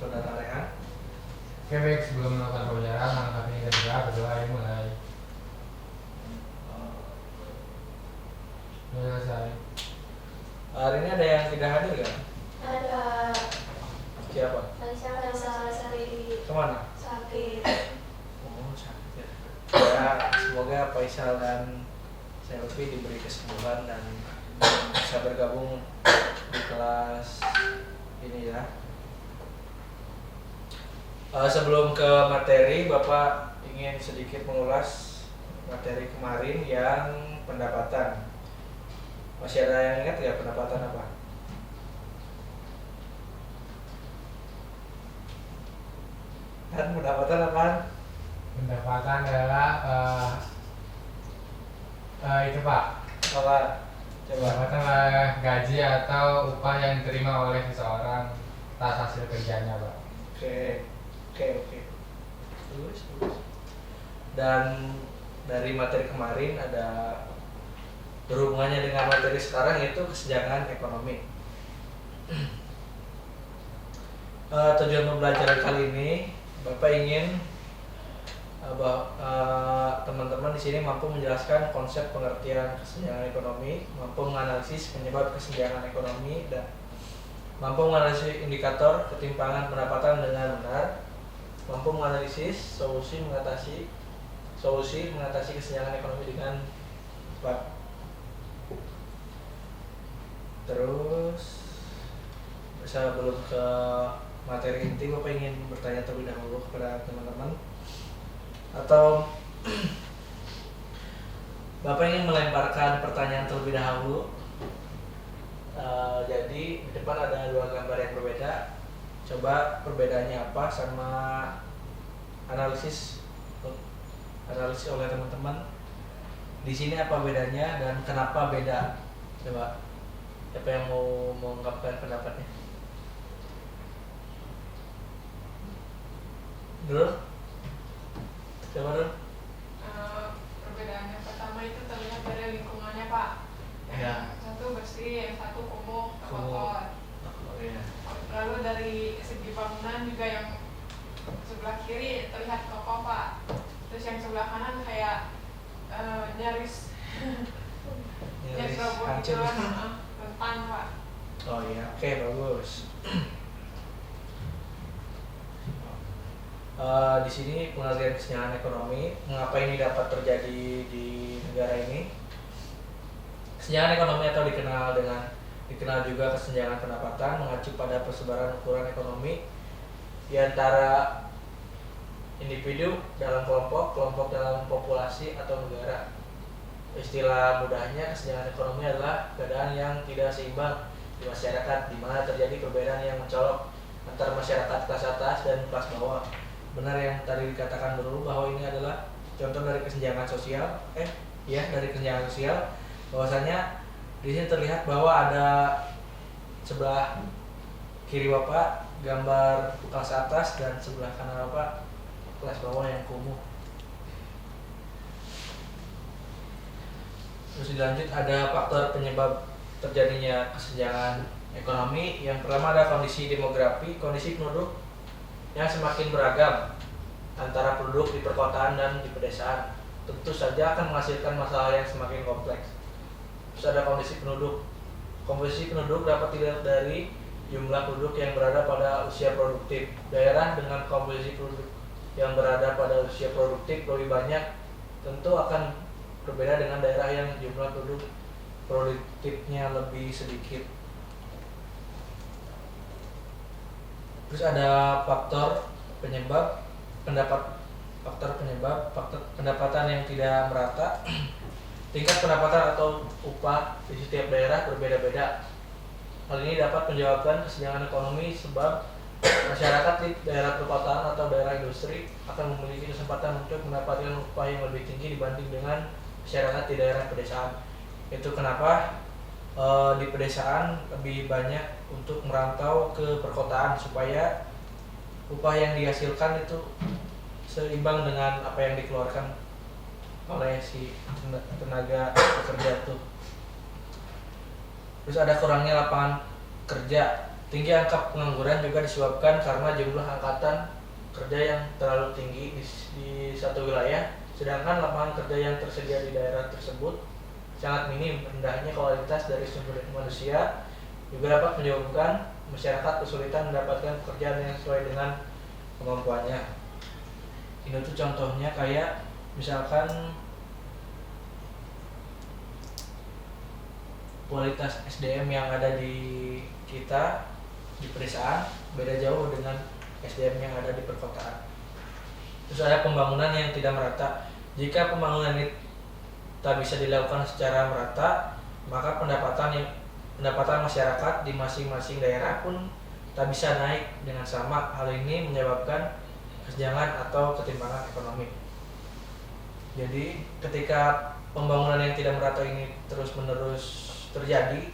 Saudara Rehan. Oke baik, sebelum melakukan pembelajaran, langkah ini berdoa dimulai. Sudah selesai. Hari ini ada yang tidak hadir kan? Ada. Siapa? Sari. Kemana? Sakit. Oh sakit ya. Ya semoga Faisal dan Selvi diberi kesembuhan dan bisa bergabung di kelas ini ya. Sebelum ke materi, Bapak ingin sedikit mengulas materi kemarin yang pendapatan. Masih ada yang ingat ya pendapatan apa? Dan pendapatan apaan? Pendapatan adalah itu Pak. Apa? Coba. Pendapatan adalah gaji atau upah yang diterima oleh seseorang atas hasil kerjanya Pak. Oke. Terus. Dan dari materi kemarin ada berhubungannya dengan materi sekarang, yaitu kesenjangan ekonomi. Tujuan pembelajaran kali ini Bapak ingin teman-teman di sini mampu menjelaskan konsep pengertian kesenjangan ekonomi, mampu menganalisis penyebab kesenjangan ekonomi, dan mampu menganalisis indikator ketimpangan pendapatan dengan benar, mampu menganalisis solusi mengatasi kesenjangan ekonomi dengan tepat. Terus sebelum ke materi inti, Bapak ingin bertanya terlebih dahulu kepada teman-teman, atau Bapak ingin melemparkan pertanyaan terlebih dahulu. Jadi di depan ada dua gambar yang berbeda. Coba perbedaannya apa sama analisis oleh teman-teman. Di sini apa bedanya dan kenapa beda? Coba siapa yang mau mengungkapkan pendapatnya? Dulu? Coba dulu. Perbedaannya pertama itu terlihat dari lingkungannya Pak. Ya. Yang satu bersih, yang satu kumuh, kotor. Oh iya. Lalu dari segi bangunan juga yang sebelah kiri terlihat kokoh Pak. Terus yang sebelah kanan kayak nyaris roboh gitu, hancur. rentan Pak. Oh iya, oke, bagus. Di sini pengertian kesenjangan ekonomi, mengapa ini dapat terjadi di negara ini? Kesenjangan ekonomi atau dikenal juga kesenjangan pendapatan mengacu pada persebaran ukuran ekonomi di antara individu dalam kelompok dalam populasi atau negara. Istilah mudahnya, kesenjangan ekonomi adalah keadaan yang tidak seimbang di masyarakat, di mana terjadi perbedaan yang mencolok antara masyarakat kelas atas dan kelas bawah. Benar yang tadi dikatakan dulu bahwa ini adalah contoh dari kesenjangan sosial. Dari kesenjangan sosial, bahwasanya di sini terlihat bahwa ada sebelah kiri Bapak gambar kelas atas dan sebelah kanan Bapak kelas bawah yang kumuh. Terus dilanjut, ada faktor penyebab terjadinya kesenjangan ekonomi. Yang pertama ada kondisi demografi, kondisi penduduk yang semakin beragam antara penduduk di perkotaan dan di pedesaan tentu saja akan menghasilkan masalah yang semakin kompleks. Terus ada kondisi penduduk. Komposisi penduduk dapat dilihat dari jumlah penduduk yang berada pada usia produktif. Daerah dengan komposisi penduduk yang berada pada usia produktif lebih banyak tentu akan berbeda dengan daerah yang jumlah penduduk produktifnya lebih sedikit. Terus ada faktor pendapatan yang tidak merata. Tingkat pendapatan atau upah di setiap daerah berbeda-beda. Hal ini dapat menjawabkan kesenjangan ekonomi sebab masyarakat di daerah perkotaan atau daerah industri akan memiliki kesempatan untuk mendapatkan upah yang lebih tinggi dibanding dengan masyarakat di daerah pedesaan. Itu kenapa di pedesaan lebih banyak untuk merantau ke perkotaan supaya upah yang dihasilkan itu seimbang dengan apa yang dikeluarkan oleh si tenaga pekerja tuh. Terus ada kurangnya lapangan kerja. Tinggi angka pengangguran juga disebabkan karena jumlah angkatan kerja yang terlalu tinggi di satu wilayah, sedangkan lapangan kerja yang tersedia di daerah tersebut sangat minim. Rendahnya kualitas dari sumber manusia juga dapat menyebabkan masyarakat kesulitan mendapatkan pekerjaan yang sesuai dengan kemampuannya. Ini tuh contohnya kayak misalkan kualitas SDM yang ada di kita di pedesaan beda jauh dengan SDM yang ada di perkotaan. Terus ada pembangunan yang tidak merata. Jika pembangunan ini tak bisa dilakukan secara merata, maka pendapatan masyarakat di masing-masing daerah pun tak bisa naik dengan sama. Hal ini menyebabkan kesenjangan atau ketimpangan ekonomi. Jadi ketika pembangunan yang tidak merata ini terus-menerus terjadi,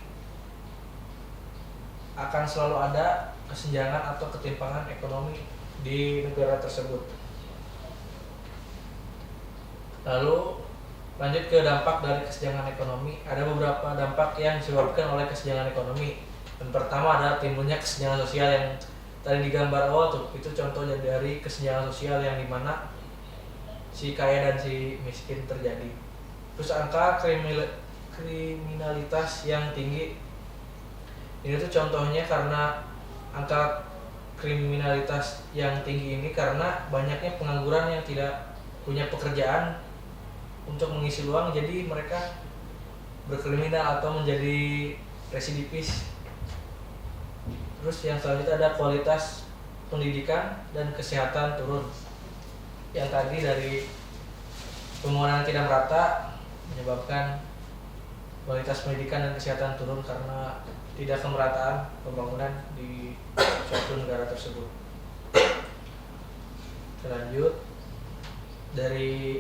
akan selalu ada kesenjangan atau ketimpangan ekonomi di negara tersebut. Lalu lanjut ke dampak dari kesenjangan ekonomi. Ada beberapa dampak yang disebabkan oleh kesenjangan ekonomi. Yang pertama adalah timbulnya kesenjangan sosial yang tadi digambar awal tuh. Itu contohnya dari kesenjangan sosial yang dimana si kaya dan si miskin terjadi. Terus angka kriminalitas yang tinggi. Ini tuh contohnya karena angka kriminalitas yang tinggi ini karena banyaknya pengangguran yang tidak punya pekerjaan untuk mengisi luang, jadi mereka berkriminal atau menjadi residivis. Terus yang selanjutnya ada kualitas pendidikan dan kesehatan turun. Yang tadi dari pembangunan tidak merata menyebabkan kualitas pendidikan dan kesehatan turun karena tidak kemerataan pembangunan di suatu negara tersebut. Lanjut dari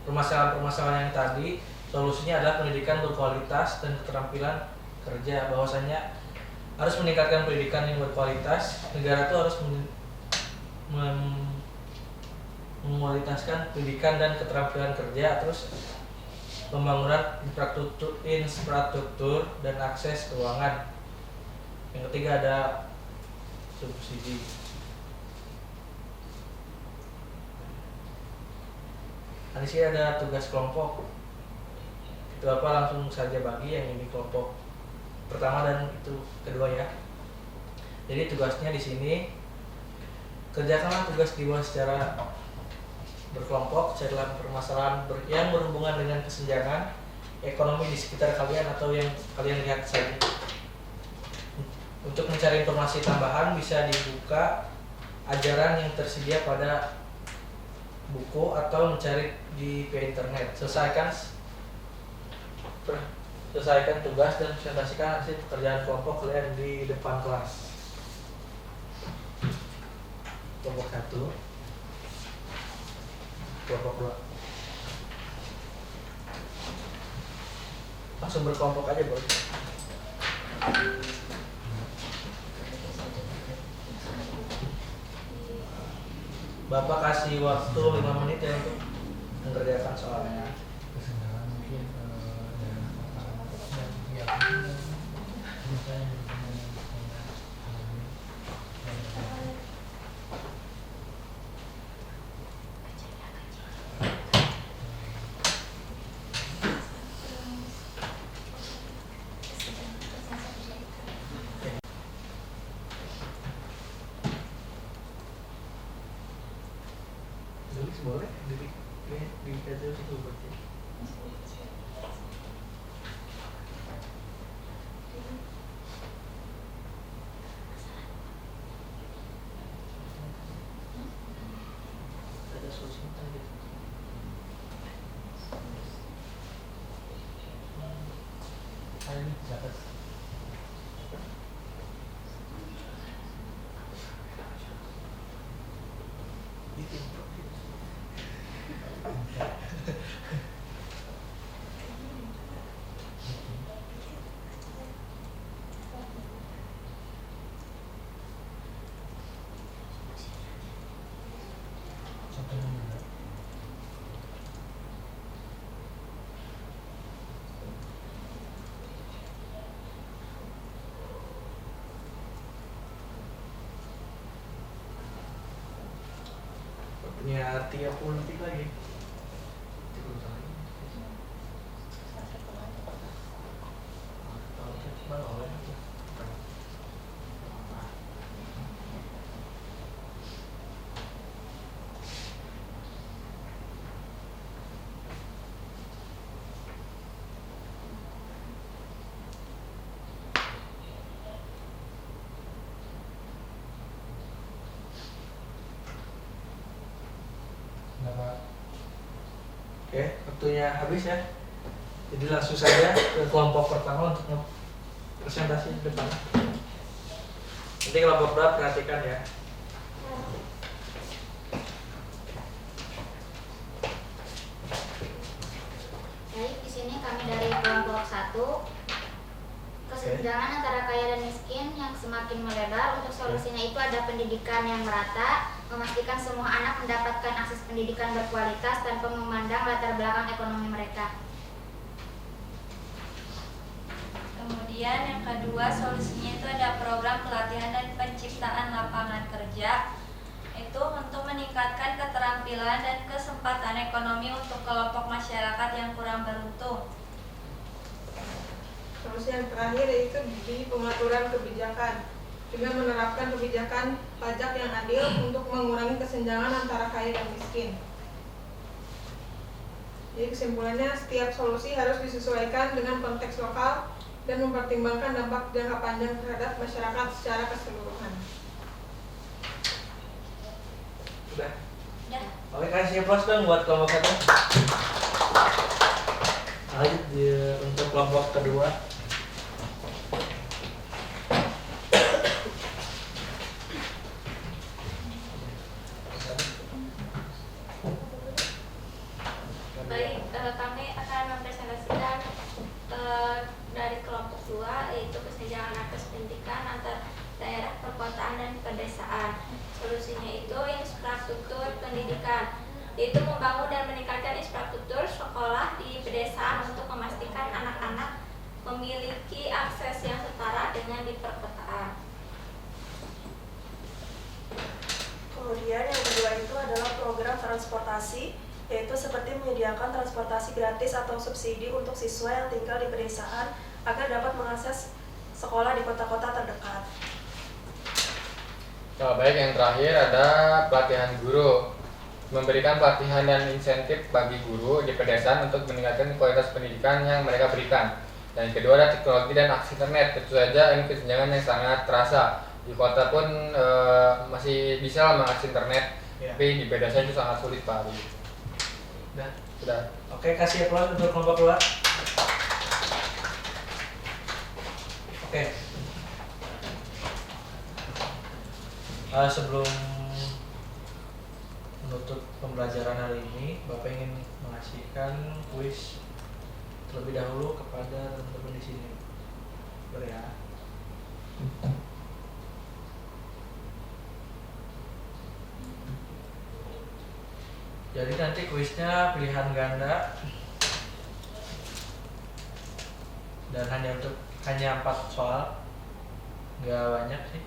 permasalahan-permasalahan yang tadi, solusinya adalah pendidikan berkualitas dan keterampilan kerja. Bahwasanya harus meningkatkan pendidikan yang berkualitas. Negara itu harus mengualitaskan pendidikan dan keterampilan kerja. Terus pembangunan infrastruktur dan akses keuangan. Yang ketiga ada subsidi. Di sini ada tugas kelompok. Itu apa, langsung saja bagi yang ini kelompok pertama dan itu kedua ya. Jadi tugasnya di sini, kerjakanlah tugas di bawah secara berkelompok dalam permasalahan yang berhubungan dengan kesenjangan ekonomi di sekitar kalian atau yang kalian lihat saja. Untuk mencari informasi tambahan bisa dibuka ajaran yang tersedia pada buku atau mencari di internet. Selesaikan tugas dan presentasikan hasil pekerjaan kelompok kalian di depan kelas. Kelompok 1, kelompok 2. Langsung berkelompok aja boleh. Bapak kasih waktu 5 menit ya untuk mengerjakan soalnya. Kesenjangan mungkin daerah kota dan ya misalnya boleh di schedule itu berarti. Ada solusinya tadi. ada di catat. punya 30 detik lagi. Kenapa? Oke, waktunya habis ya. Jadi langsung saja ke kelompok pertama untuk presentasi di depan. Nanti kelompok 2 perhatikan ya. Baik, di sini kami dari kelompok 1. Kesenjangan antara kaya dan miskin yang semakin melebar. Untuk solusinya itu ada pendidikan yang merata, memastikan semua anak mendapatkan akses pendidikan berkualitas tanpa memandang latar belakang ekonomi mereka. Kemudian yang kedua, solusinya itu ada program pelatihan dan penciptaan lapangan kerja. Itu untuk meningkatkan keterampilan dan kesempatan ekonomi untuk kelompok masyarakat yang kurang beruntung. Solusi yang terakhir yaitu di pengaturan kebijakan dengan menerapkan kebijakan pajak yang adil untuk mengurangi kesenjangan antara kaya dan miskin. Jadi kesimpulannya, setiap solusi harus disesuaikan dengan konteks lokal dan mempertimbangkan dampak jangka panjang terhadap masyarakat secara keseluruhan. Udah. Ya. Oke, kasih plus dong buat kelompok 1. Lanjut untuk kelompok kedua. Baik, kami akan mempresentasikan dari kelompok 2, yaitu kesenjangan akses pendidikan antar daerah perkotaan dan pedesaan. Solusinya itu infrastruktur pendidikan, yaitu membangun dan meningkatkan infrastruktur sekolah di pedesaan untuk memastikan anak-anak memiliki akses yang setara dengan di perkotaan. Kemudian yang kedua itu adalah program transportasi, yaitu seperti menyediakan transportasi gratis atau subsidi untuk siswa yang tinggal di pedesaan agar dapat mengakses sekolah di kota-kota terdekat. Baik, yang terakhir ada pelatihan guru. Memberikan pelatihan dan insentif bagi guru di pedesaan untuk meningkatkan kualitas pendidikan yang mereka berikan. Dan yang kedua ada teknologi dan akses internet. Tentu saja ini kesenjangan yang sangat terasa. Di kota pun masih bisa mengakses internet, Ya. tapi di pedesaan itu sangat sulit, Pak. Udah. Sudah. Oke, kasih plus untuk kelompok 2. Oke. Sebelum menutup pembelajaran hari ini, Bapak ingin mengasihkan kuis terlebih dahulu kepada teman-teman di sini. Boleh ya? Jadi nanti kuisnya pilihan ganda dan hanya 4 soal, nggak banyak sih.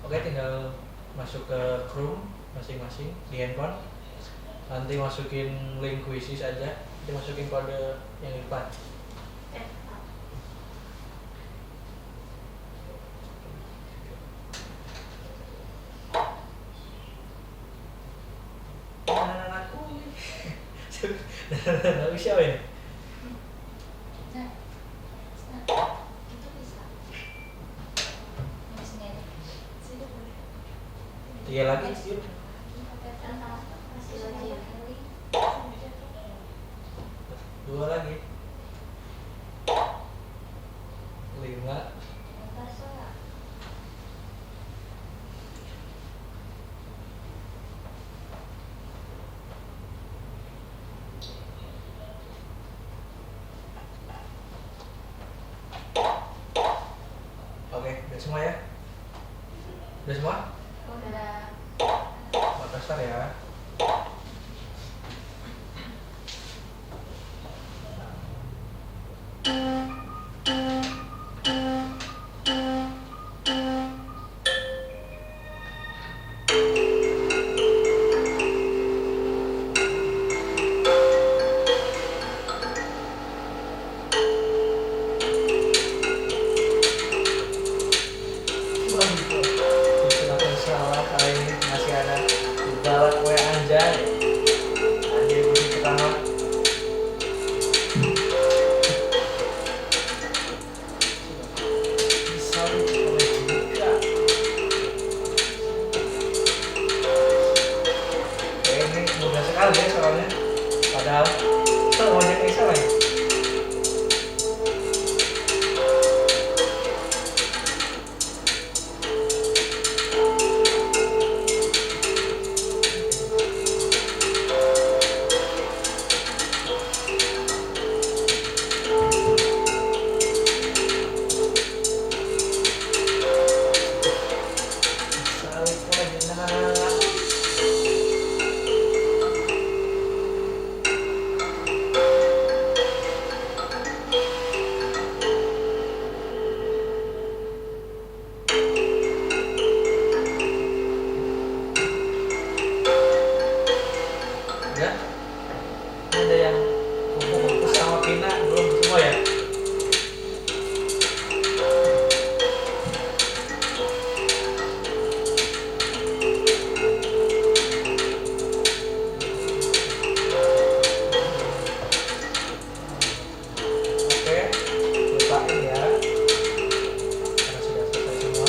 Oke, tinggal masuk ke Chrome masing-masing di handphone. Nanti masukin link kuisis aja, nanti masukin kode yang di depan. Aku nggak bisa ini. Itu bisa. Ini sendiri. 3 lagi, yuk. Masih lagi. 2 lagi. 5. semua ya? Udah semua? Udah. Makassar ya. Silakan salah kali ini masih ada balak kue anjay. Anjay bunyi pertama. Disalib oleh Jika. Ini mudah sekali ya soalnya. Padahal banyak yang salah ya. Salib oleh jenazah. Ya, ada yang kumpul-kumpul sama Pina belum semua ya? Oke, lupain ya, karena sudah selesai semua.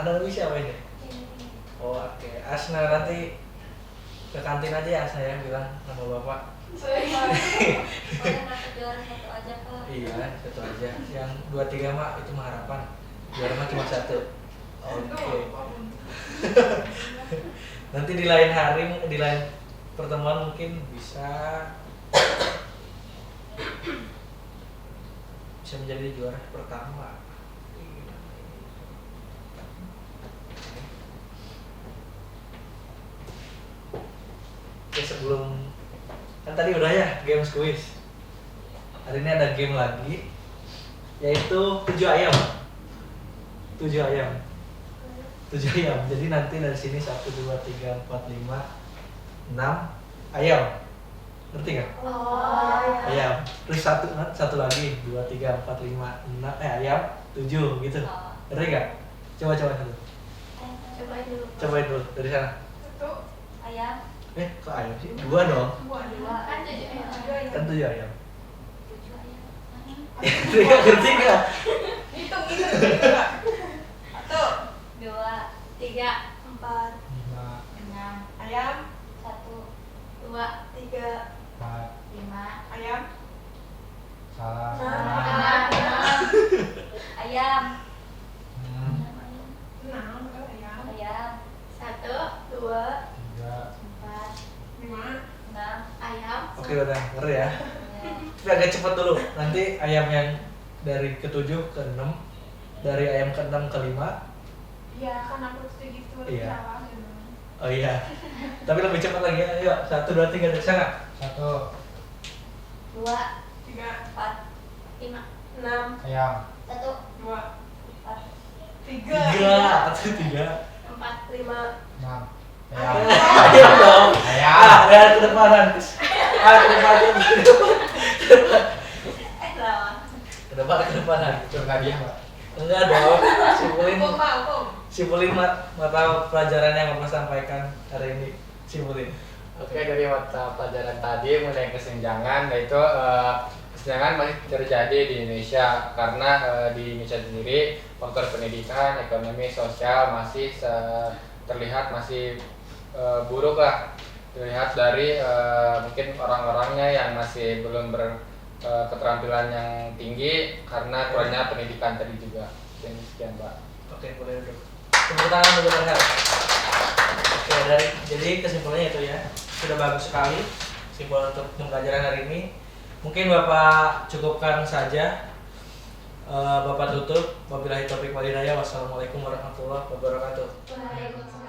Nada siapa ini? Oh, oke. Asna nanti ke kantin aja ya Asna ya, bilang nama bapak. Soalnya dapat juara 1 aja kok. Iya, satu aja. Yang 2, 3 mah itu mah harapan. Juara mah cuma 1. Oke. Nanti di lain hari, di lain pertemuan mungkin bisa menjadi juara pertama. Oke, sebelum kan tadi udah ya games quiz. Hari ini ada game lagi, yaitu 7 ayam. 7 ayam. 7 ayam. Jadi nanti dari sini 1, 2, 3, 4, 5, 6 ayam. Ngerti nggak? Oh, iya. Ayam. Terus satu lagi 2, 3, 4, 5, 6 ayam 7 gitu. Oh. Ngerti nggak? Coba satu. Cobain dulu. Cobain dulu dari sana. Satu, Ayam Kok ayam sih? 2 dong. dua. Kan 7 Kan 7 ayam. 7 ayam. Ngerti nggak? Hitung Kak. Satu, 2 3, 4, 6 ayam, 1 2, 3, 5 ayam, Salah. 6, ayam. enam, ayam, Ayam 1, 2, 4 lima, 6 ayam. Oke udah, ngeri ya. ayam. Tapi agak cepat dulu. Nanti ayam yang dari ke-7 ke 6, dari ayam ke-6 ke 5. iya kan aku tuh gitu Iya. salah gitu. Oh iya. Tapi lebih cepat lagi ya. Ayo, 1, 2, 3 dari sana. 1 2 Tiga, 4 5, 6, ayam. 1 dua, 4 tiga, 3 atau 3. 4, 5, 6 ayam. Ayam dong. Ayam. Dan kedepanan. Kedepanan. Kedepanan. Itu enggak dia, Pak. Enggak dong. Simpulin. hukum Pak, hukum. Simpulin mata pelajaran yang Bapak sampaikan hari ini. Simpulin. Oke, dari mata pelajaran tadi mengenai kesenjangan, yaitu kesenjangan masih terjadi di Indonesia karena di Indonesia sendiri faktor pendidikan, ekonomi, sosial masih terlihat masih buruk lah. Terlihat dari mungkin orang-orangnya yang masih belum keterampilan yang tinggi karena kurangnya pendidikan tadi juga. Sekian, Pak. Oke, boleh duduk. Tepuk tangan untuk Berhad. Oke, jadi kesimpulannya itu ya. Sudah bagus sekali kesimpulan untuk pembelajaran hari ini. Mungkin Bapak cukupkan saja. Bapak tutup. Wabillahi taufiq wal hidayah. Wassalamualaikum warahmatullahi wabarakatuh. Waalaikumsalam.